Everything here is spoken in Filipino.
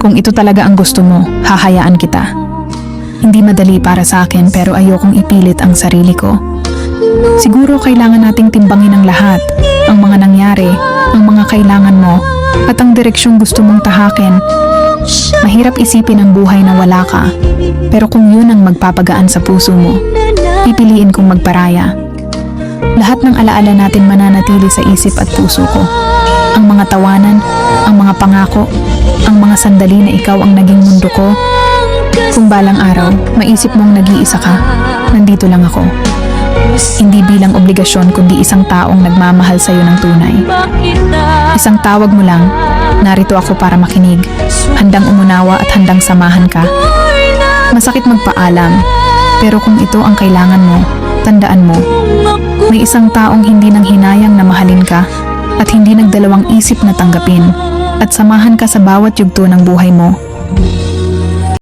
Kung ito talaga ang gusto mo, hahayaan kita. Hindi madali para sa akin pero ayokong ipilit ang sarili ko. Siguro kailangan nating timbangin ang lahat, ang mga nangyari, ang mga kailangan mo, at ang direksyong gusto mong tahakin. Mahirap isipin ang buhay na wala ka, pero kung yun ang magpapagaan sa puso mo, pipiliin kong magparaya. Lahat ng alaala natin mananatili sa isip at puso ko. Ang mga tawanan, ang mga pangako, ang mga sandali na ikaw ang naging mundo ko. Kung balang araw, maisip mong nag-iisa ka, nandito lang ako. Hindi bilang obligasyon kundi isang taong nagmamahal sa'yo ng tunay. Isang tawag mo lang, narito ako para makinig, handang umunawa at handang samahan ka. Masakit magpaalam, pero kung ito ang kailangan mo, tandaan mo, may isang taong hindi nang hinayang na mahalin ka at hindi nagdalawang isip na tanggapin at samahan ka sa bawat yugto ng buhay mo.